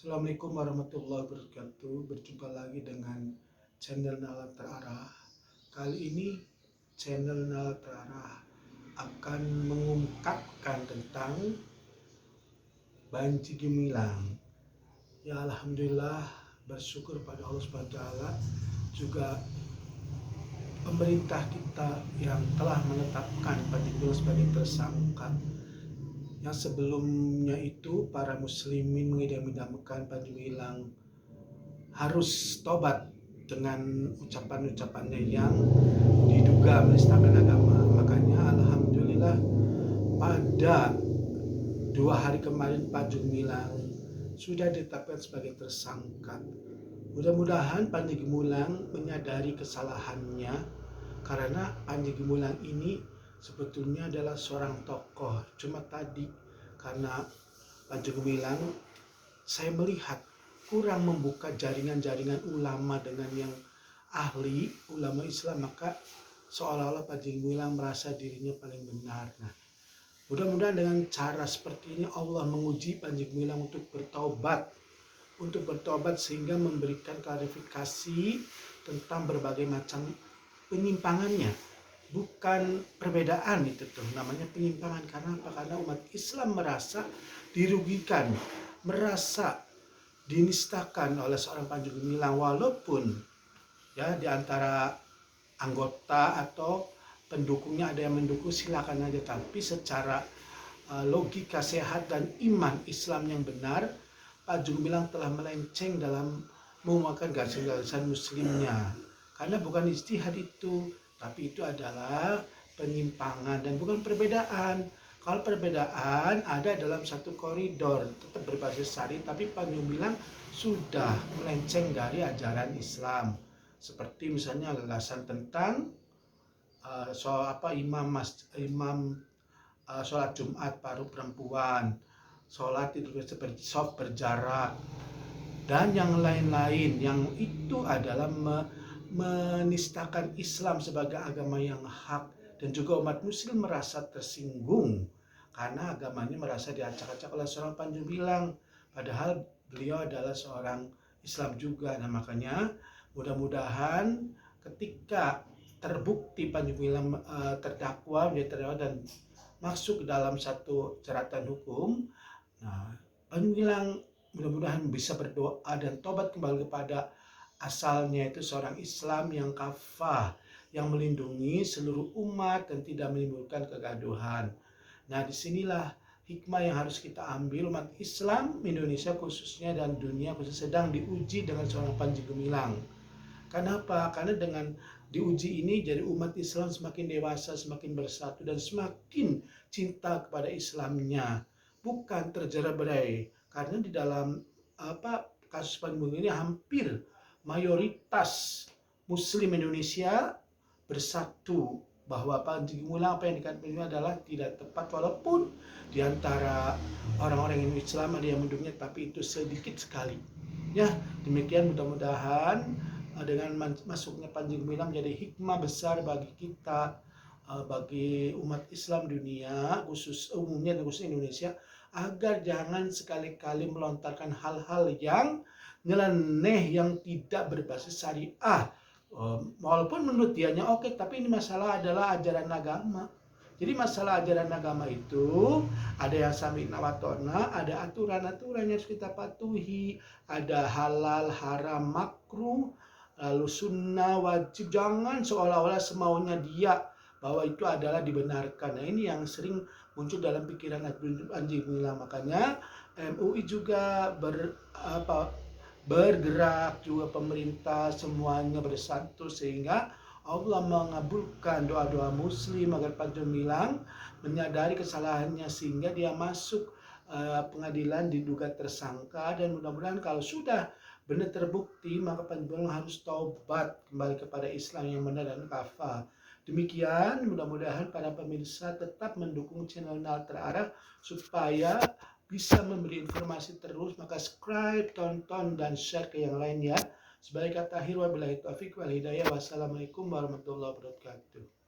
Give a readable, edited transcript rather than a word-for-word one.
Assalamualaikum warahmatullahi wabarakatuh. Berjumpa lagi dengan channel Nalar Terarah. Kali ini channel Nalar Terarah akan mengungkapkan tentang Panji Gumilang. Ya alhamdulillah, bersyukur pada Allah SWT, juga pemerintah kita yang telah menetapkan Panji Gumilang sebagai tersangka. Yang sebelumnya itu para muslimin mengidam-idamkan Panji Gumilang harus tobat dengan ucapan-ucapannya yang diduga menistakan agama. Makanya alhamdulillah pada 2 hari kemarin Panji Gumilang sudah ditetapkan sebagai tersangka. Mudah-mudahan Panji Gumilang menyadari kesalahannya, karena Panji Gumilang ini sebetulnya adalah seorang tokoh. Cuma tadi karena Panji Gumilang saya melihat kurang membuka jaringan-jaringan ulama dengan yang ahli ulama Islam, maka seolah-olah Panji Gumilang merasa dirinya paling benar. Nah, mudah-mudahan dengan cara seperti ini Allah menguji Panji Gumilang untuk bertobat sehingga memberikan klarifikasi tentang berbagai macam penyimpangannya. Bukan perbedaan, itu tuh namanya penyimpangan. Karena apa? Karena umat Islam merasa dirugikan, merasa dinistakan oleh seorang Panji Gumilang, walaupun ya di antara anggota atau pendukungnya ada yang mendukung, silakan aja, tapi secara logika sehat dan iman Islam yang benar, Panji Gumilang telah melenceng dalam menguatkan garisan-garisan muslimnya. Karena bukan ijtihad itu, tapi itu adalah penyimpangan dan bukan perbedaan. Kalau perbedaan ada dalam satu koridor tetap berbasis syari, tapi Panji Gumilang sudah melenceng dari ajaran Islam. Seperti misalnya gagasan tentang sholat Jumat baru perempuan, sholat itu seperti soft berjarak, dan yang lain-lain, yang itu adalah menistakan Islam sebagai agama yang hak. Dan juga umat muslim merasa tersinggung karena agamanya merasa diacak-acak oleh seorang Panji Gumilang, padahal beliau adalah seorang Islam juga. Nah, makanya mudah-mudahan ketika terbukti Panji Gumilang terdakwa dan masuk ke dalam satu jeratan hukum, nah, Panji Gumilang mudah-mudahan bisa berdoa dan tobat kembali kepada asalnya, itu seorang Islam yang kafah, yang melindungi seluruh umat dan tidak menimbulkan kegaduhan. Nah, disinilah hikmah yang harus kita ambil. Umat Islam Indonesia khususnya dan dunia khususnya sedang diuji dengan seorang Panji Gumilang. Kenapa? Karena dengan diuji ini jadi umat Islam semakin dewasa, semakin bersatu, dan semakin cinta kepada Islamnya, bukan terjerat-berai. Karena di dalam kasus Panji Gumilang ini hampir mayoritas Muslim Indonesia bersatu bahwa Panji Gumilang apa yang dikatakan adalah tidak tepat, walaupun di antara orang-orang Islam ada yang mendukungnya, tapi itu sedikit sekali. Ya, demikian mudah-mudahan dengan masuknya Panji Gumilang menjadi hikmah besar bagi kita, bagi umat Islam dunia khusus umumnya dan khusus Indonesia, agar jangan sekali-kali melontarkan hal-hal yang nyeleneh, yang tidak berbasis syariah. Walaupun menurut dianya oke, tapi ini masalah adalah ajaran agama. Jadi masalah ajaran agama itu ada yang sami'na wa ta'na, ada aturan-aturan yang harus kita patuhi, ada halal, haram, makruh, lalu sunnah, wajib. Jangan seolah-olah semaunya dia bahwa itu adalah dibenarkan. Nah, ini yang sering muncul dalam pikiran Panji Gumilang. Makanya MUI juga bergerak, juga pemerintah semuanya bersatu, sehingga Allah mengabulkan doa-doa muslim agar Panji Gumilang menyadari kesalahannya sehingga dia masuk pengadilan diduga tersangka. Dan mudah-mudahan kalau sudah benar terbukti, maka Panji Gumilang harus taubat kembali kepada Islam yang benar dan kafah. Demikian, mudah-mudahan para pemirsa tetap mendukung channel Nalar Terarah supaya bisa memberi informasi terus. Maka subscribe, tonton, dan share ke yang lain ya. Sebagai kata akhir, wabillahi taufiq wal hidayah. Wassalamualaikum warahmatullahi wabarakatuh.